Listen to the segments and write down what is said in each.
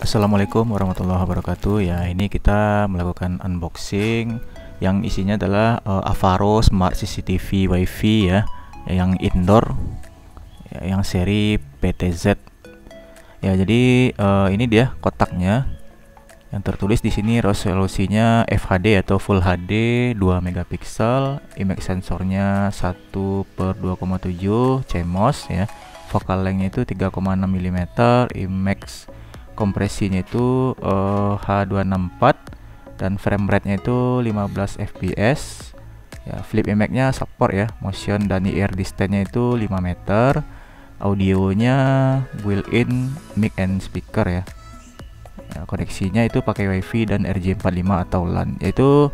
Assalamualaikum warahmatullahi wabarakatuh. Ya, ini kita melakukan unboxing yang isinya adalah Avaro Smart CCTV WiFi ya, yang indoor ya, yang seri PTZ. Ya, jadi ini dia kotaknya. Yang tertulis di sini resolusinya FHD atau Full HD 2 megapiksel, image sensornya 1/2,7 CMOS ya. Focal length-nya itu 3,6 mm, image kompresinya itu H264 dan frame rate-nya itu 15 fps ya. Flip image-nya support ya, motion dan ear distance-nya itu 5 meter, audionya built-in mic and speaker ya. Koneksinya itu pakai WiFi dan RJ45 atau LAN, yaitu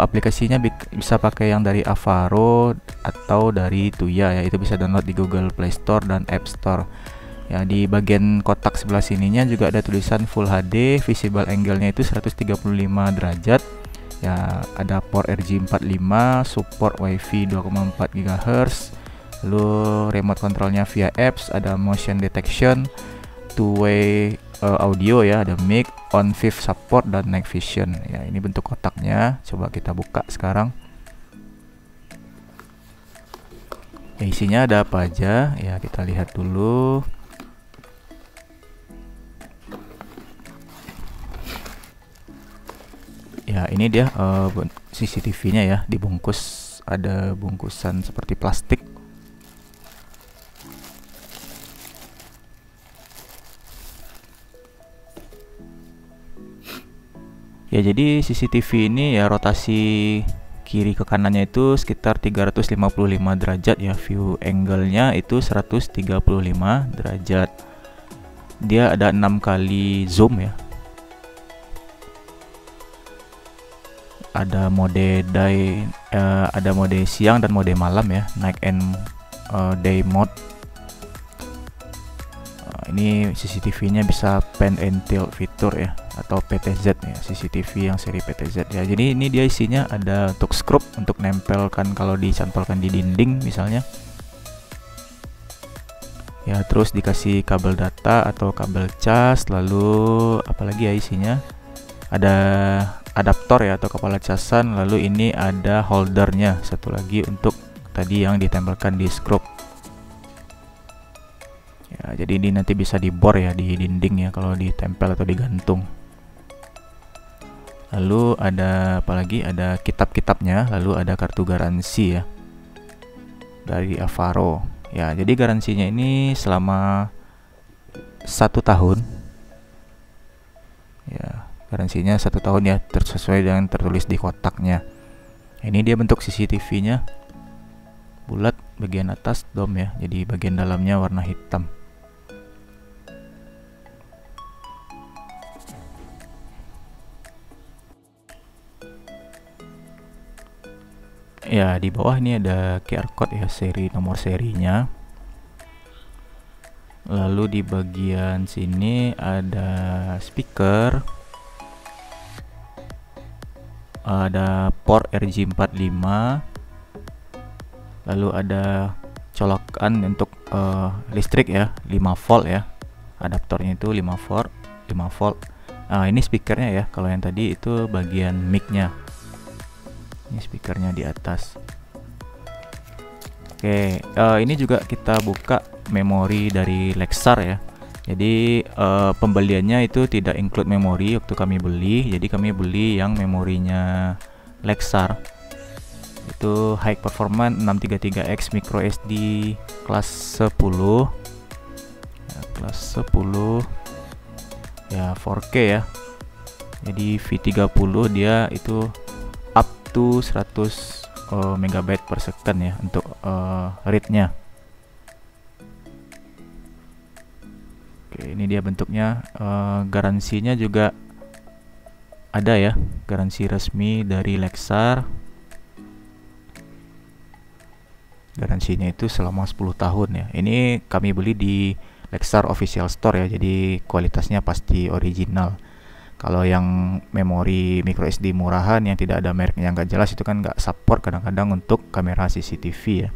aplikasinya bisa pakai yang dari Avaro atau dari Tuya ya, itu bisa download di Google Play Store dan App Store. Ya, di bagian kotak sebelah sininya juga ada tulisan Full HD, visible angle-nya itu 135 derajat. Ya, ada port RJ45, support WiFi 2,4 GHz. Lalu remote controlnya via apps, ada motion detection, two-way audio ya, ada mic, on fifth support dan night vision. Ya, ini bentuk kotaknya. Coba kita buka sekarang. Ya, isinya ada apa aja? Ya, kita lihat dulu. Ya, ini dia CCTV-nya ya, dibungkus, ada bungkusan seperti plastik. Ya, jadi CCTV ini ya rotasi kiri ke kanannya itu sekitar 355 derajat ya. View angle-nya itu 135 derajat. Dia ada 6 kali zoom ya. Ada mode ada mode siang dan mode malam ya, night and day mode. Ini CCTV-nya bisa pan and tilt fitur ya, atau PTZ ya, CCTV yang seri PTZ ya. Jadi ini dia isinya ada untuk skrup untuk nempelkan kalau dicantolkan di dinding misalnya. Ya, terus dikasih kabel data atau kabel cas, lalu apalagi ya isinya? Ada adaptor ya atau kepala casan, lalu ini ada holdernya satu lagi untuk tadi yang ditempelkan di skrup. Ya, jadi ini nanti bisa dibor ya di dinding ya kalau ditempel atau digantung. Lalu ada apalagi, ada kitab-kitabnya, lalu ada kartu garansi ya dari Avaro. Ya, jadi garansinya ini selama 1 tahun. Ya, garansinya 1 tahun ya, sesuai dengan tertulis di kotaknya. Ini dia bentuk CCTV-nya, bulat, bagian atas dome ya, jadi bagian dalamnya warna hitam. Ya, di bawah ini ada QR code ya, nomor serinya. Lalu di bagian sini ada speaker, ada port RJ45, lalu ada colokan untuk listrik ya, 5 volt ya, adaptornya itu 5 volt. Ini speakernya ya, kalau yang tadi itu bagian mic-nya. Ini speakernya di atas. Oke, ini juga kita buka memori dari Lexar ya. Jadi pembeliannya itu tidak include memori waktu kami beli. Jadi kami beli yang memorinya Lexar. Itu high performance 633X micro SD kelas 10. Ya, kelas 10. Ya, 4K ya. Jadi V30 dia itu up to 100 megabyte per second ya untuk read-nya. Oke, ini dia bentuknya. Garansinya juga ada ya, garansi resmi dari Lexar. Garansinya itu selama 10 tahun ya. Ini kami beli di Lexar Official Store ya, jadi kualitasnya pasti original. Kalau yang memori micro SD murahan yang tidak ada mereknya yang nggak jelas itu kan nggak support kadang-kadang untuk kamera CCTV ya.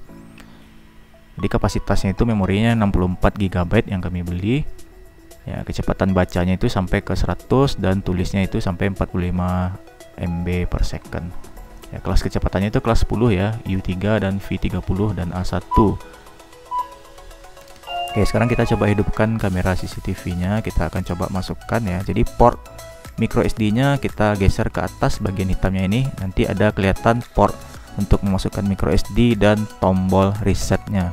Jadi kapasitasnya itu memorinya 64 GB yang kami beli. Ya, kecepatan bacanya itu sampai ke 100 dan tulisnya itu sampai 45 MB per second. Ya, kelas kecepatannya itu kelas 10 ya, U3 dan V30 dan A1. Oke, sekarang kita coba hidupkan kamera CCTV-nya. Kita akan coba masukkan ya. Jadi port micro SD-nya kita geser ke atas bagian hitamnya ini. Nanti ada kelihatan port untuk memasukkan micro SD dan tombol resetnya.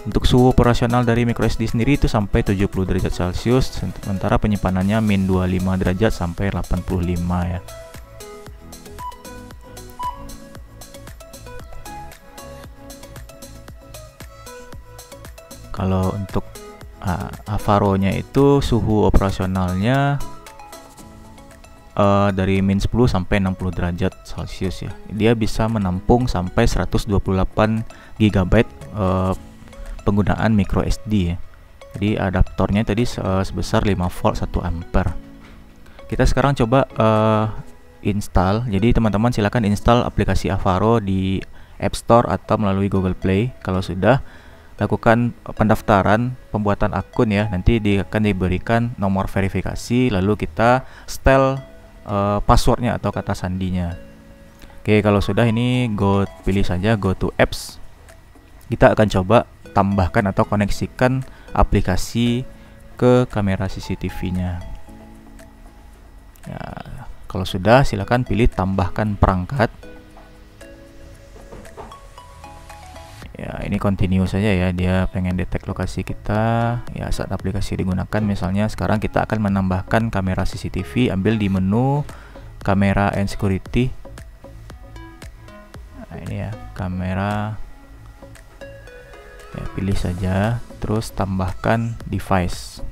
Untuk suhu operasional dari micro SD sendiri itu sampai 70 derajat Celcius, sementara penyimpanannya min 25 derajat sampai 85 ya. Kalau untuk Avaro-nya itu suhu operasionalnya dari min 10 sampai 60 derajat Celcius ya. Dia bisa menampung sampai 128 GB penggunaan micro SD ya. Jadi adaptornya tadi sebesar 5 volt 1 ampere. Kita sekarang coba install. Jadi teman-teman silakan install aplikasi Avaro di App Store atau melalui Google Play. Kalau sudah, lakukan pendaftaran pembuatan akun ya. Nanti akan diberikan nomor verifikasi, lalu kita setel passwordnya atau kata sandinya. Oke, kalau sudah ini pilih saja go to apps. Kita akan coba tambahkan atau koneksikan aplikasi ke kamera CCTV-nya. Ya, kalau sudah silakan pilih tambahkan perangkat. Ya, ini continue saja ya, dia pengen detect lokasi kita ya saat aplikasi digunakan. Misalnya sekarang kita akan menambahkan kamera CCTV, ambil di menu kamera and security. Nah, ini ya, kamera ya, pilih saja, terus tambahkan device.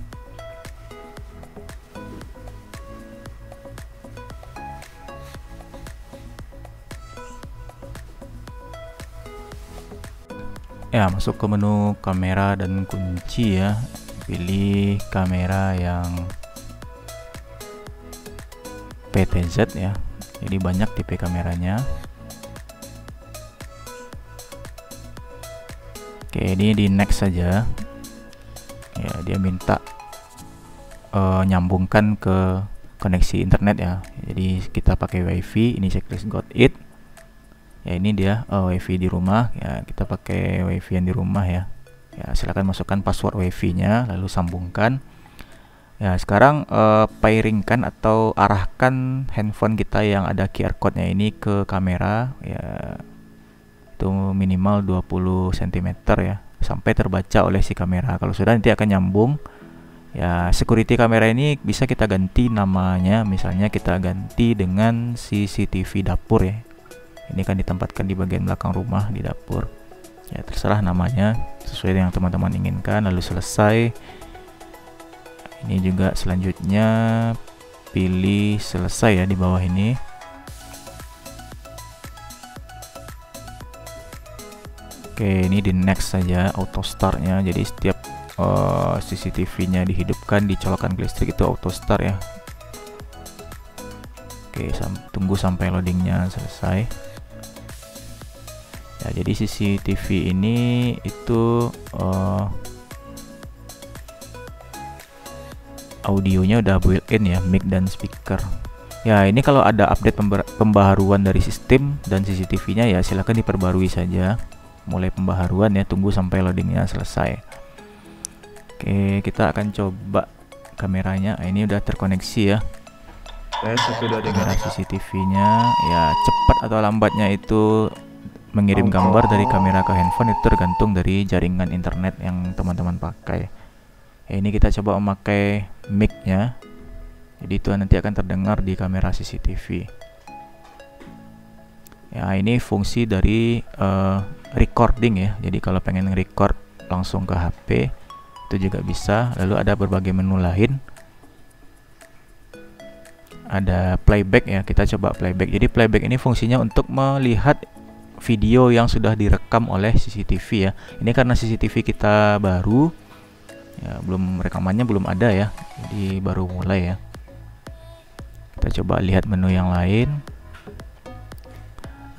Ya, masuk ke menu kamera dan kunci ya. Pilih kamera yang PTZ ya. Jadi banyak tipe kameranya. Oke, ini di next saja. Ya, dia minta nyambungkan ke koneksi internet ya. Jadi kita pakai WiFi. Ini checklist got it. Ya, ini dia WiFi di rumah ya, kita pakai WiFi yang di rumah ya. Ya, silakan masukkan password WiFi-nya lalu sambungkan. Ya, sekarang pairingkan atau arahkan handphone kita yang ada QR code-nya ini ke kamera ya. Itu minimal 20 cm ya, sampai terbaca oleh si kamera. Kalau sudah, nanti akan nyambung. Ya, security kamera ini bisa kita ganti namanya, misalnya kita ganti dengan CCTV dapur ya. Ini kan ditempatkan di bagian belakang rumah di dapur. Ya, terserah namanya sesuai dengan teman-teman inginkan. Lalu selesai. Ini juga selanjutnya pilih selesai ya di bawah ini. Oke, ini di next saja, auto startnya. Jadi setiap CCTV-nya dihidupkan, dicolokkan ke listrik itu auto start ya. Oke, tunggu sampai loadingnya selesai. Ya, jadi CCTV ini itu audionya udah built-in ya, mic dan speaker. Ya, ini kalau ada update pembaharuan dari sistem dan CCTV-nya ya silahkan diperbarui saja. Mulai pembaharuan ya, tunggu sampai loadingnya selesai. Oke, kita akan coba kameranya. Ini udah terkoneksi ya. Kamera CCTV-nya ya, cepat atau lambatnya itu mengirim gambar dari kamera ke handphone itu tergantung dari jaringan internet yang teman-teman pakai. Ya, ini kita coba memakai mic-nya. Jadi itu nanti akan terdengar di kamera CCTV. Ya, ini fungsi dari recording ya. Jadi kalau pengen record langsung ke HP itu juga bisa. Lalu ada berbagai menu lain. Ada playback ya, kita coba playback. Jadi playback ini fungsinya untuk melihat video yang sudah direkam oleh CCTV ya. Ini karena CCTV kita baru ya, belum rekamannya belum ada ya. Jadi baru mulai ya. Kita coba lihat menu yang lain.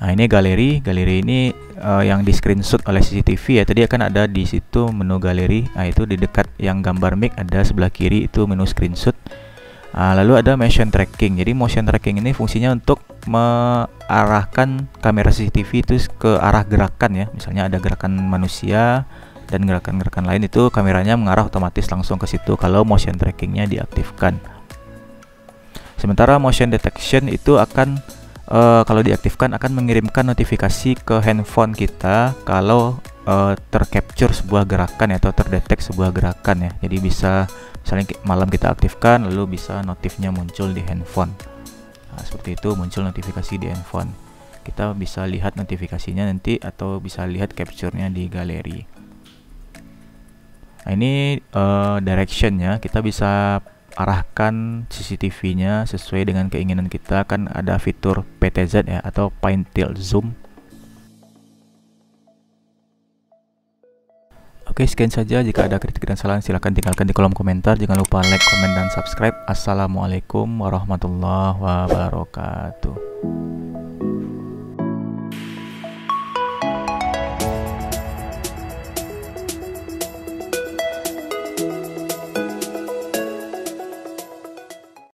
Nah, ini galeri. Galeri ini yang di screenshot oleh CCTV ya. Tadi akan ada di situ menu galeri. Nah, itu di dekat yang gambar mic ada sebelah kiri itu menu screenshot. Lalu ada motion tracking. Jadi motion tracking ini fungsinya untuk mengarahkan kamera CCTV itu ke arah gerakan ya. Misalnya ada gerakan manusia dan gerakan-gerakan lain, itu kameranya mengarah otomatis langsung ke situ kalau motion trackingnya diaktifkan. Sementara motion detection itu akan kalau diaktifkan akan mengirimkan notifikasi ke handphone kita kalau tercapture sebuah gerakan ya, atau terdetek sebuah gerakan ya. Jadi bisa misalnya malam kita aktifkan, lalu bisa notifnya muncul di handphone. Nah, seperti itu, muncul notifikasi di handphone. Kita bisa lihat notifikasinya nanti atau bisa lihat capture-nya di galeri. Nah, ini direction-nya, kita bisa arahkan CCTV-nya sesuai dengan keinginan kita. Kan ada fitur PTZ ya, atau Point Tilt Zoom. Oke, sekian saja. Jika ada kritik dan saran silahkan tinggalkan di kolom komentar. Jangan lupa like, komen, dan subscribe. Assalamualaikum warahmatullahi wabarakatuh.